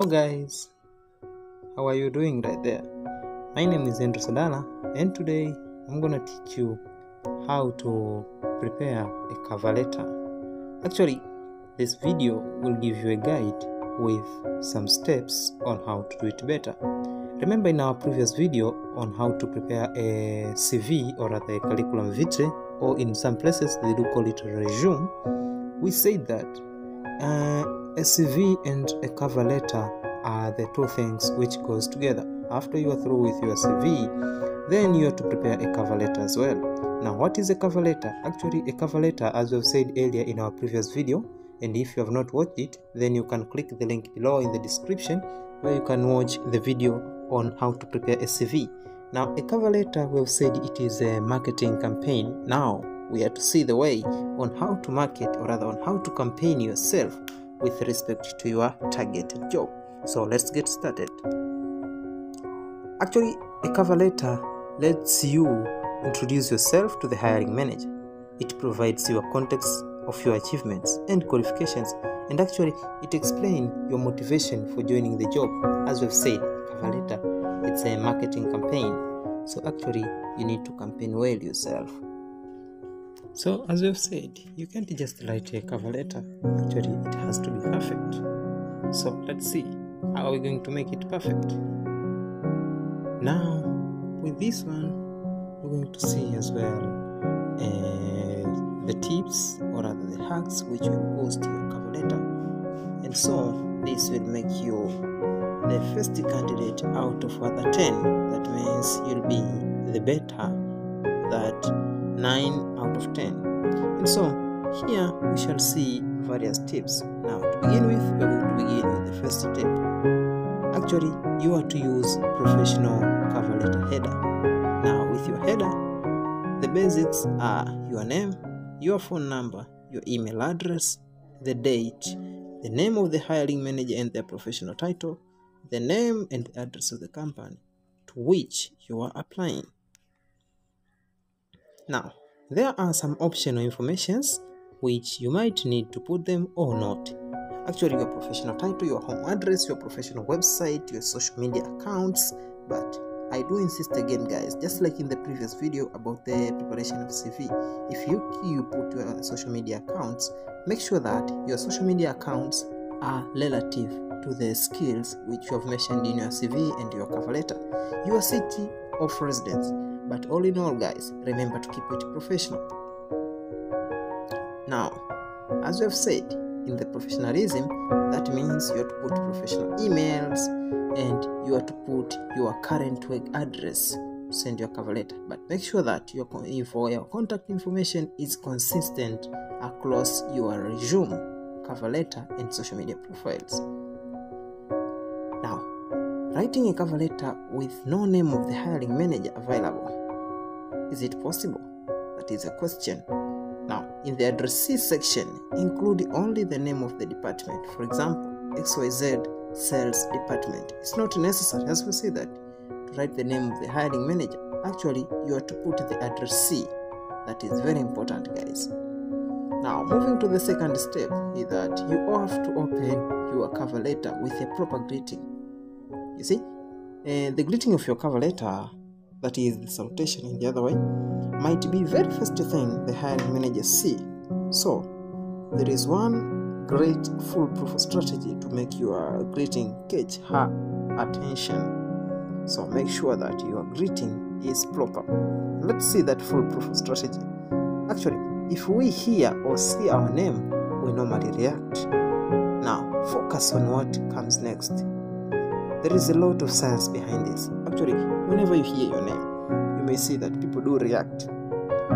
Hello guys, how are you doing right there? My name is Andrew Sadala, and today I'm gonna teach you how to prepare a cover letter. Actually, this video will give you a guide with some steps on how to do it better. Remember in our previous video on how to prepare a CV or rather a curriculum vitae, or in some places they do call it a resume, we said that a CV and a cover letter are the two things which goes together. After you are through with your CV, then you have to prepare a cover letter as well. Now, what is a cover letter? Actually, a cover letter, as we've said earlier in our previous video, and if you have not watched it, then you can click the link below in the description where you can watch the video on how to prepare a CV. Now, a cover letter, we've said it is a marketing campaign. Now, we have to see the way on how to market, or rather on how to campaign yourself with respect to your targeted job. So let's get started. Actually, a cover letter lets you introduce yourself to the hiring manager. It provides you a context of your achievements and qualifications, and actually it explains your motivation for joining the job. As we've said, cover letter, it's a marketing campaign, so actually you need to campaign well yourself. So as we've said, you can't just write a cover letter. Actually, it has to be perfect. So let's see, how are we going to make it perfect? Now, with this one, we're going to see as well the tips, or rather the hacks, which will boost your cover letter. And so, this will make you the first candidate out of other 10. That means you'll be the better that 9 out of 10. And so here we shall see various tips. Now, to begin with, we're going to begin with the first tip. Actually, you are to use professional cover letter header. Now, with your header, the basics are your name, your phone number, your email address, the date, the name of the hiring manager and their professional title, the name and the address of the company to which you are applying. Now, there are some optional informations which you might need to put them or not. Actually, your professional title, your home address, your professional website, your social media accounts. But I do insist again, guys, just like in the previous video about the preparation of CV, if you put your social media accounts, make sure that your social media accounts are relative to the skills which you have mentioned in your CV and your cover letter, your city of residence. But all in all, guys, remember to keep it professional. Now, as we have said, in the professionalism, that means you have to put professional emails and you have to put your current work address to send your cover letter. But make sure that your contact information is consistent across your resume, cover letter, and social media profiles. Now, writing a cover letter with no name of the hiring manager available. Is it possible? That is a question. Now, in the addressee section, include only the name of the department. For example, XYZ Sales Department. It's not necessary, as we say, that to write the name of the hiring manager. Actually, you have to put the addressee. That is very important, guys. Now, moving to the second step is that you have to open your cover letter with a proper greeting. You see, the greeting of your cover letter, that is the salutation in the other way, might be very first thing the hiring manager see. So there is one great foolproof strategy to make your greeting catch her attention. So make sure that your greeting is proper. Let's see that foolproof strategy. Actually, if we hear or see our name, we normally react. Now focus on what comes next. There is a lot of science behind this. Actually, whenever you hear your name, you may see that people do react.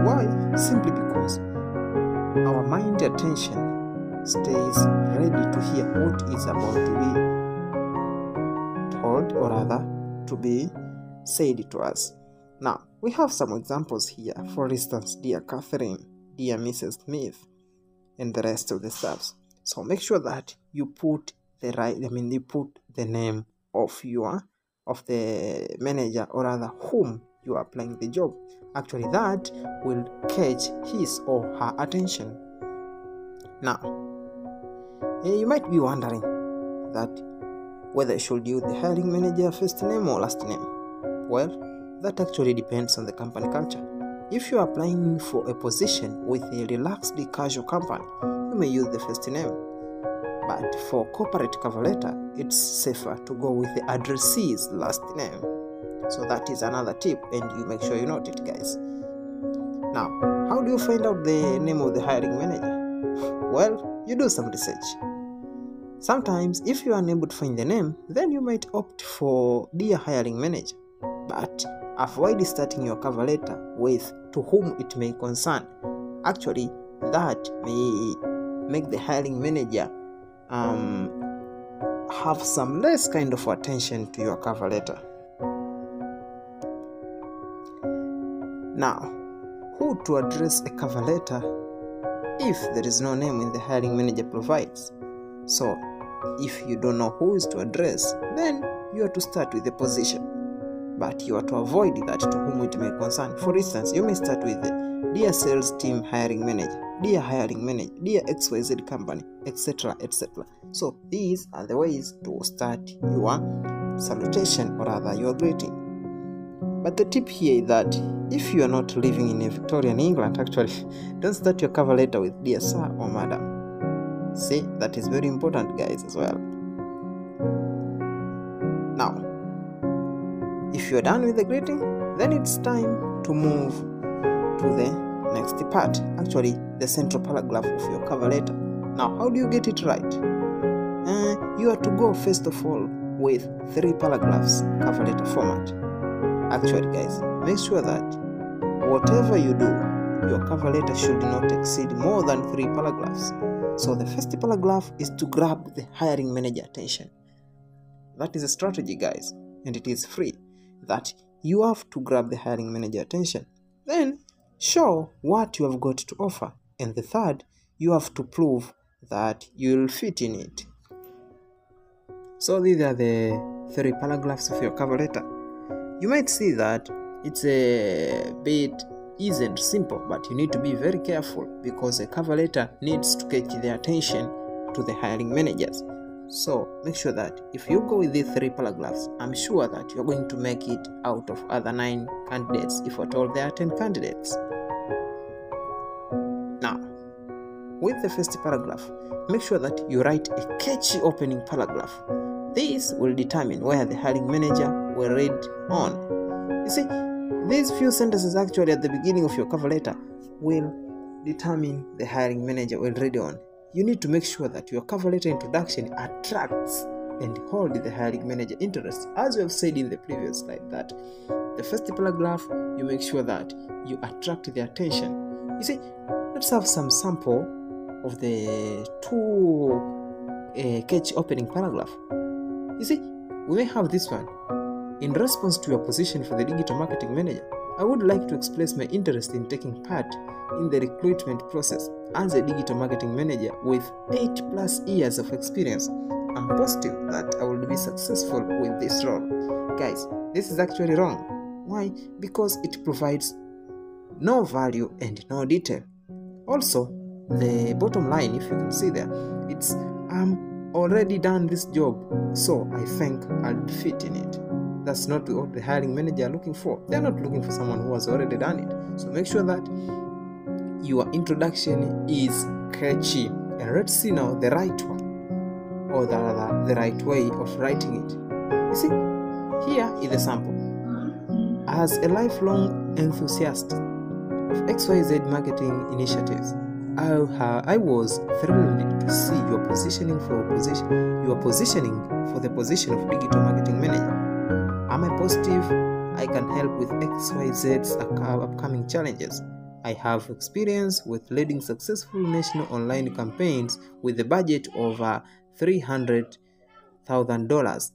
Why? Simply because our mind attention stays ready to hear what is about to be told, or rather to be said to us. Now, we have some examples here. For instance, dear Catherine, dear Mrs. Smith, and the rest of the stuffs. So make sure that you put you put the name of the manager, or rather whom you are applying the job. Actually, that will catch his or her attention. Now, you might be wondering that whether you should use the hiring manager first name or last name. Well, that actually depends on the company culture. If you are applying for a position with a relaxed casual company, you may use the first name. But for corporate cover letter, it's safer to go with the addressee's last name. So that is another tip, and you make sure you note it, guys. Now, how do you find out the name of the hiring manager? Well, you do some research. Sometimes, if you are unable to find the name, then you might opt for Dear Hiring Manager. But avoid starting your cover letter with "to whom it may concern." Actually, that may make the hiring manager have some less kind of attention to your cover letter. Now, who to address a cover letter if there is no name in the hiring manager provides? So, if you don't know who is to address, then you are to start with the position. But you are to avoid that "to whom it may concern." For instance, you may start with the "Dear Sales Team Hiring Manager," "Dear Hiring Manager," "Dear XYZ Company," etc., etc. So these are the ways to start your salutation, or rather your greeting. But the tip here is that if you are not living in a Victorian England, actually, don't start your cover letter with "Dear Sir" or "Madam." See, that is very important, guys, as well. Now, if you are done with the greeting, then it's time to move to the next part, actually the central paragraph of your cover letter. Now, how do you get it right? You are to go first of all with 3 paragraphs cover letter format. Actually, guys, make sure that whatever you do, your cover letter should not exceed more than 3 paragraphs. So the first paragraph is to grab the hiring manager attention. That is a strategy, guys, and it is free. That you have to grab the hiring manager attention. Then show what you have got to offer. And the third, you have to prove that you'll fit in it. So these are the 3 paragraphs of your cover letter. You might see that it's a bit easy and simple, but you need to be very careful because a cover letter needs to catch the attention to the hiring managers. So make sure that if you go with these 3 paragraphs, I'm sure that you're going to make it out of other 9 candidates, if at all there are 10 candidates. Now, with the first paragraph, make sure that you write a catchy opening paragraph. This will determine where the hiring manager will read on. You see, these few sentences actually at the beginning of your cover letter will determine the hiring manager will read on. You need to make sure that your cover letter introduction attracts and holds the hiring manager interest, as we have said in the previous slide, that the first paragraph, you make sure that you attract the attention. You see, let's have some sample of the 2 catchy opening paragraph. You see, we may have this one. In response to your position for the digital marketing manager, I would like to express my interest in taking part in the recruitment process as a digital marketing manager with 8+ years of experience. I'm positive that I will be successful with this role. Guys, this is actually wrong. Why? Because it provides no value and no detail. Also, the bottom line, if you can see there, it's "I'm already done this job, so I think I'll fit in it." That's not what the hiring manager are looking for. They're not looking for someone who has already done it. So make sure that your introduction is catchy. And let's see now the right one, or the right way of writing it. You see, here is the sample. As a lifelong enthusiast of XYZ marketing initiatives, I was thrilled to see your positioning for the position of digital marketing manager. Am I positive I can help with XYZ's upcoming challenges? I have experience with leading successful national online campaigns with a budget of $300,000.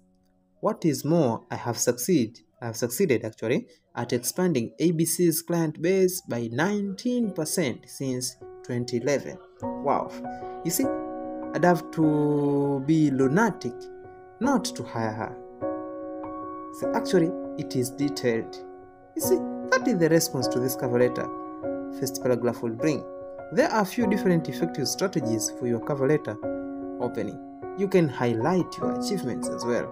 What is more, I have succeeded at expanding ABC's client base by 19% since 2011. Wow. You see, I'd have to be lunatic not to hire her. So actually, it is detailed. You see, that is the response to this cover letter first paragraph will bring. There are a few different effective strategies for your cover letter opening. You can highlight your achievements as well.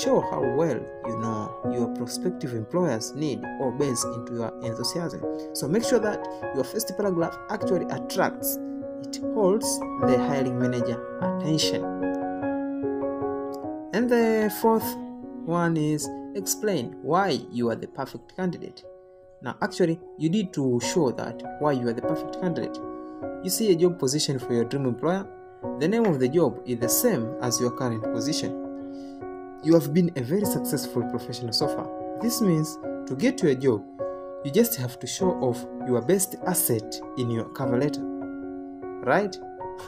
Show how well you know your prospective employers need or base into your enthusiasm. So make sure that your first paragraph actually attracts, it holds the hiring manager attention. And the fourth one is explain why you are the perfect candidate. Now actually you need to show that why you are the perfect candidate. You see a job position for your dream employer, the name of the job is the same as your current position. You have been a very successful professional so far. This means to get to a job, you just have to show off your best asset in your cover letter. Right?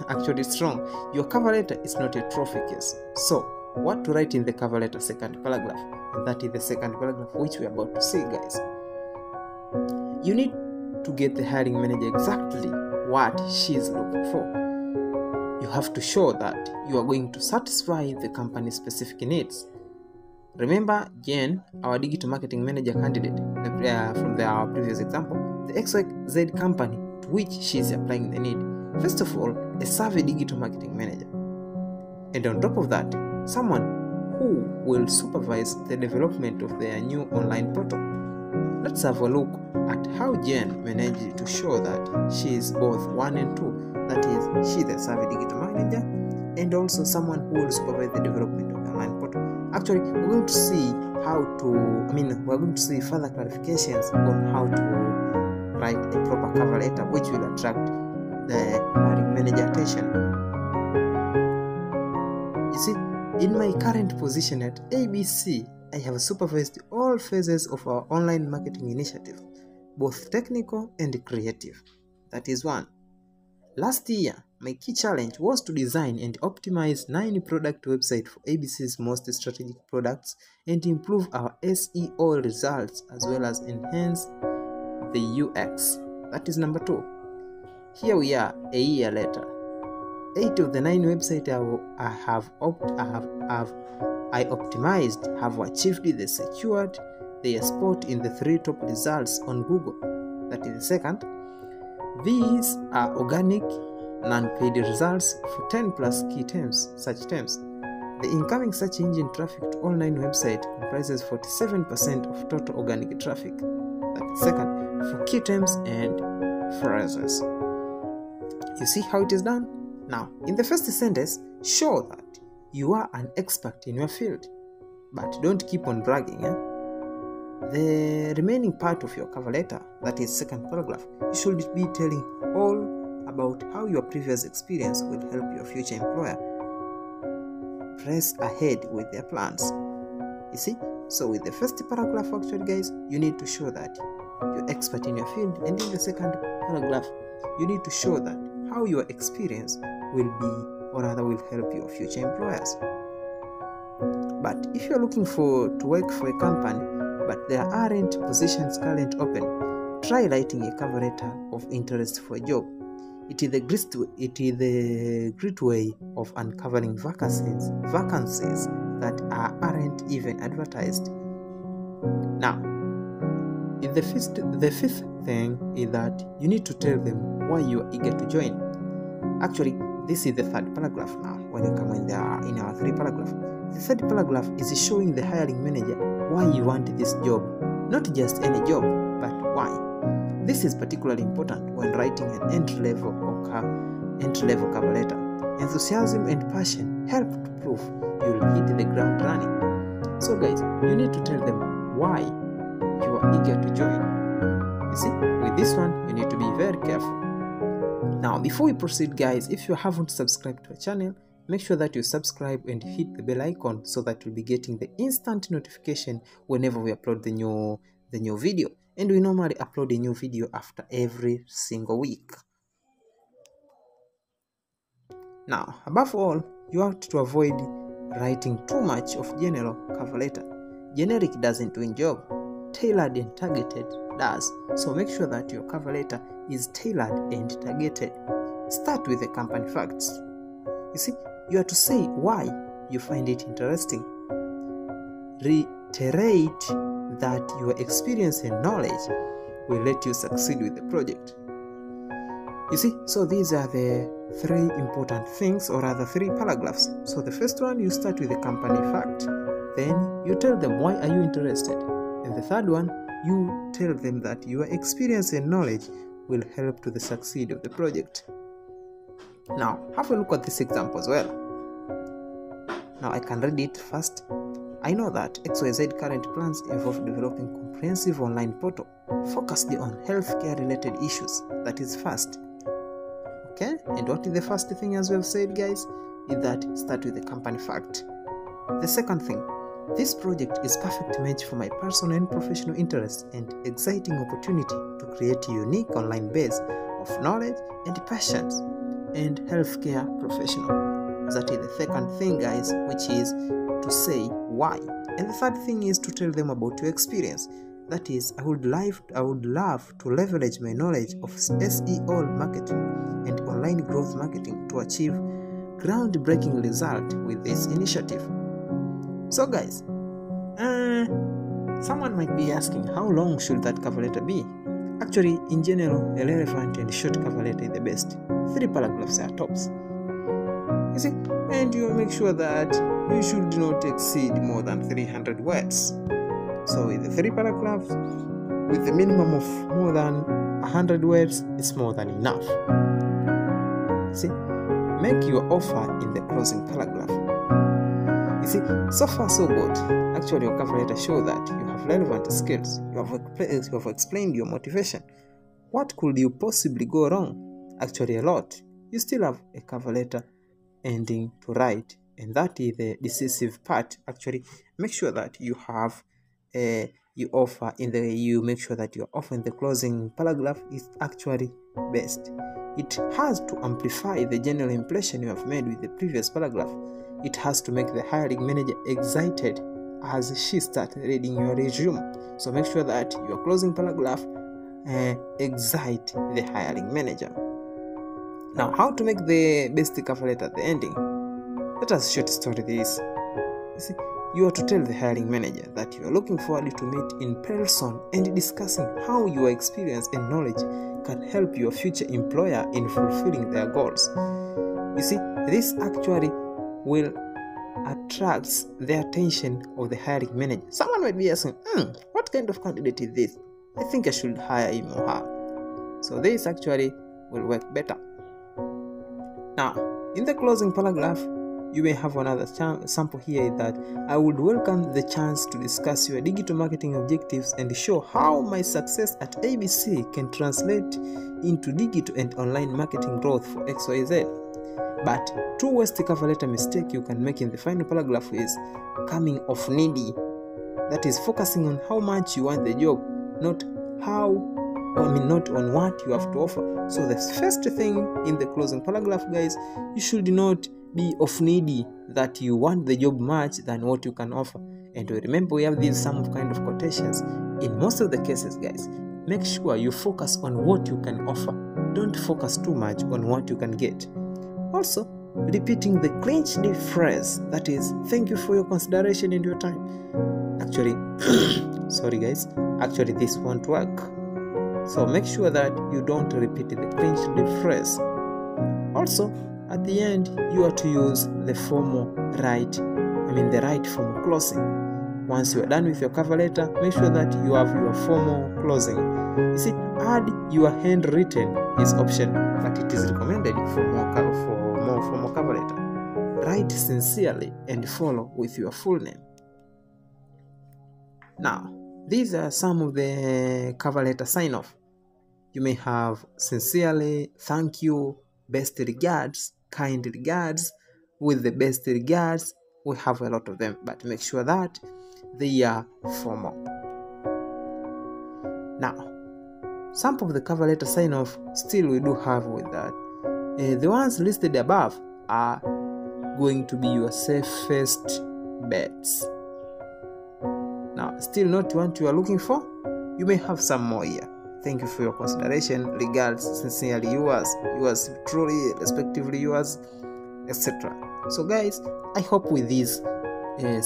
Actually, it's wrong. Your cover letter is not a trophy case. So, what to write in the cover letter second paragraph? And that is the second paragraph which we are about to see, guys. You need to get the hiring manager exactly what she is looking for. You have to show that you are going to satisfy the company's specific needs. Remember Jen, our digital marketing manager candidate from our previous example, the XYZ company to which she is applying the need. First of all, a savvy digital marketing manager. And on top of that, someone who will supervise the development of their new online portal. Let's have a look at how Jen managed to show that she is both 1 and 2. That is, she is a savvy digital manager and also someone who will supervise the development of the online portal. Actually, we're going to see we're going to see further clarifications on how to write a proper cover letter which will attract the hiring manager attention. You see, in my current position at ABC, I have supervised all phases of our online marketing initiative, both technical and creative. That is 1. Last year, my key challenge was to design and optimize 9 product websites for ABC's most strategic products and improve our SEO results as well as enhance the UX. That is number 2. Here we are a year later. 8 of the 9 websites I optimized have achieved the secured their spot in the 3 top results on Google. That is the 2nd. These are organic, non-paid results for 10 plus key terms, such terms. The incoming search engine traffic to all 9 websites comprises 47% of total organic traffic. That is 2nd, for key terms and phrases. You see how it is done? Now, in the first sentence, show that you are an expert in your field, but don't keep on bragging. The remaining part of your cover letter, that is second paragraph, you should be telling all about how your previous experience will help your future employer press ahead with their plans. You see? So with the first paragraph actually, guys, you need to show that you're expert in your field, and in the second paragraph, you need to show that how your experience will be or rather will help your future employers. But if you're looking to work for a company but there aren't positions currently open, try writing a cover letter of interest for a job. It is the great way of uncovering vacancies that aren't even advertised. Now, the fifth thing is that you need to tell them why you are eager to join. Actually, this is the third paragraph now, when you come in our 3 paragraphs. The third paragraph is showing the hiring manager why you want this job, not just any job, but why. This is particularly important when writing an entry-level cover letter. Enthusiasm and passion help to prove you will hit the ground running. So guys, you need to tell them why you are eager to join. You see, with this one, you need to be very careful. Now, before we proceed, guys, if you haven't subscribed to our channel, make sure that you subscribe and hit the bell icon so that you'll be getting the instant notification whenever we upload the new video. And we normally upload a new video after every single week. Now, above all, you have to avoid writing too much of general cover letter. Generic doesn't win job. Tailored and targeted does. So make sure that your cover letter is tailored and targeted. Start with the company facts. You see, you have to say why you find it interesting. Reiterate that your experience and knowledge will let you succeed with the project. You see, so these are the three important things, or rather three paragraphs. So the first one, you start with the company fact, then you tell them why are you interested, and the third one, you tell them that your experience and knowledge will help to the succeed of the project. Now have a look at this example as well. Now I can read it first. I know that XYZ current plans involve developing comprehensive online portal focused on healthcare related issues. That is first. Okay, and what is the first thing, as we have said, guys, is that start with the company fact. The second thing, this project is perfect match for my personal and professional interests and exciting opportunity to create a unique online base of knowledge and passions and healthcare professional. That is the second thing, guys, which is to say why. And the third thing is to tell them about your experience. That is, I would love to leverage my knowledge of SEO marketing and online growth marketing to achieve groundbreaking result with this initiative. So guys, someone might be asking, how long should that cover letter be? Actually, in general, a relevant and short cover letter is the best. 3 paragraphs are tops. You see, and you make sure that you should not exceed more than 300 words. So with the 3 paragraphs, with the minimum of more than 100 words, it's more than enough. See, make your offer in the closing paragraph. You see, so far so good. Actually, your cover letter shows that you have relevant skills. You have explained your motivation. What could you possibly go wrong? Actually, a lot. You still have a cover letter ending to write, and that is the decisive part. Actually, make sure that you have you make sure that your offer in the closing paragraph is actually best. It has to amplify the general impression you have made with the previous paragraph. It has to make the hiring manager excited as she starts reading your resume. So make sure that your closing paragraph excite the hiring manager. Now, how to make the best cover letter at the ending? Let us short story this. You see, you are to tell the hiring manager that you are looking forward to meet in person and discussing how your experience and knowledge can help your future employer in fulfilling their goals. You see, this actually will attract the attention of the hiring manager. Someone might be asking, what kind of candidate is this? I think I should hire him or her. So this actually will work better. Now, in the closing paragraph, you may have another sample here that I would welcome the chance to discuss your digital marketing objectives and show how my success at ABC can translate into digital and online marketing growth for XYZ. But two worst cover letter mistake you can make in the final paragraph is coming off needy. That is focusing on how much you want the job, not on what you have to offer. So the first thing in the closing paragraph, guys, you should not be off needy that you want the job much than what you can offer. And remember, we have these some kind of quotations. In most of the cases, guys, make sure you focus on what you can offer. Don't focus too much on what you can get. Also, repeating the clinched phrase, that is, thank you for your consideration and your time. Actually, sorry guys, actually this won't work. So make sure that you don't repeat the clinched phrase. Also, at the end, you are to use the right formal closing. Once you are done with your cover letter, make sure that you have your formal closing. You see, add your handwritten is optional, but it is recommended for more formal cover letter. Write sincerely and follow with your full name. Now, these are some of the cover letter sign-off. You may have sincerely, thank you, best regards, kind regards, with the best regards. We have a lot of them, but make sure that they are formal. Now, some of the cover letter sign-off still we do have with that. The ones listed above are going to be your safest bets. Now, still not what you are looking for? You may have some more here. Thank you for your consideration. Regards, sincerely yours truly, respectively yours, etc. So guys, I hope with this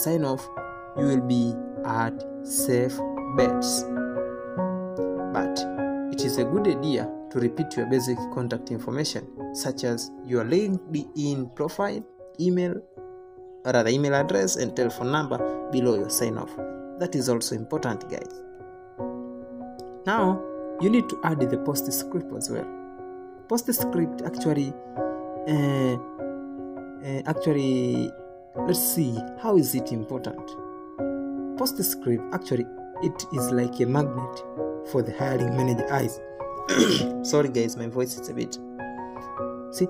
sign off you will be at safe bets. But it is a good idea to repeat your basic contact information, such as your LinkedIn profile, email address, and telephone number below your sign off. That is also important, guys. Now you need to add the Postscript as well. Postscript actually let's see, how is it important? Postscript actually, it is like a magnet for the hiring manager eyes. Sorry guys, my voice is a bit. See,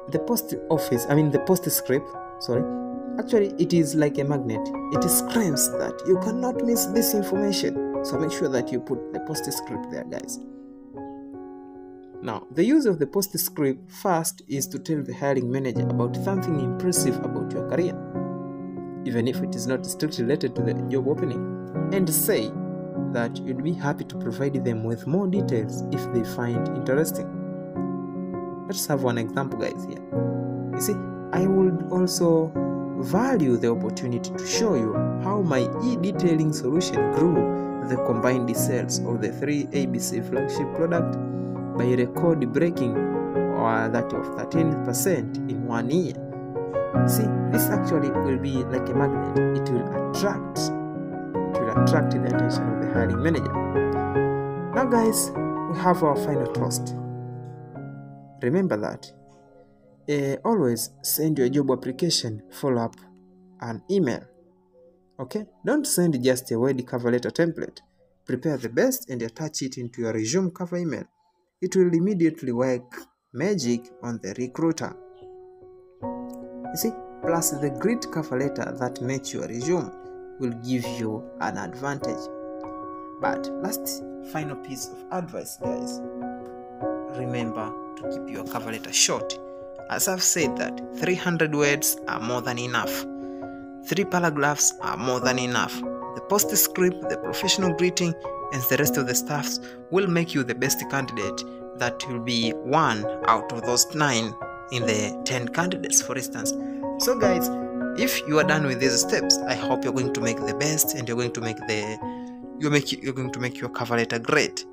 the Postscript, actually it is like a magnet. It screams that you cannot miss this information. So make sure that you put the Postscript there, guys. Now, the use of the Postscript first is to tell the hiring manager about something impressive about your career, even if it is not strictly related to the job opening, and say that you'd be happy to provide them with more details if they find interesting. Let's have one example, guys, here. You see, I would also value the opportunity to show you how my e-detailing solution grew the combined sales of the 3 ABC flagship product by a record-breaking or that of 13% in 1 year. See, this actually will be like a magnet. It will attract the attention of the hiring manager. Now guys, we have our final toast. Remember that always send your job application follow-up an email. Okay, don't send just a word cover letter template. Prepare the best and attach it into your resume cover email. It will immediately work magic on the recruiter. You see, plus the great cover letter that matches your resume will give you an advantage. But last final piece of advice, guys, remember to keep your cover letter short. As I've said that 300 words are more than enough. 3 paragraphs are more than enough. The Postscript, the professional greeting, and the rest of the stuffs will make you the best candidate. That will be 1 out of those 9 in the 10 candidates, for instance. So guys, if you are done with these steps, I hope you're going to make the best, and you're going to make your cover letter great.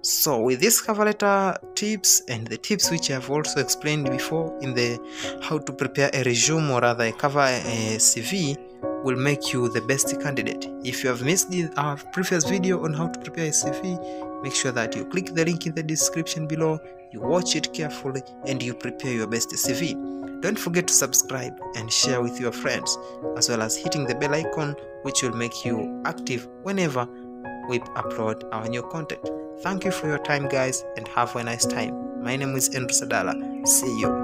So with this cover letter tips and the tips which I have also explained before in the how to prepare a resume, or rather a cover CV, will make you the best candidate. If you have missed our previous video on how to prepare a CV, make sure that you click the link in the description below, you watch it carefully, and you prepare your best CV. Don't forget to subscribe and share with your friends, as well as hitting the bell icon, which will make you active whenever we upload our new content. Thank you for your time, guys, and have a nice time. My name is Andrew Sadala. See you.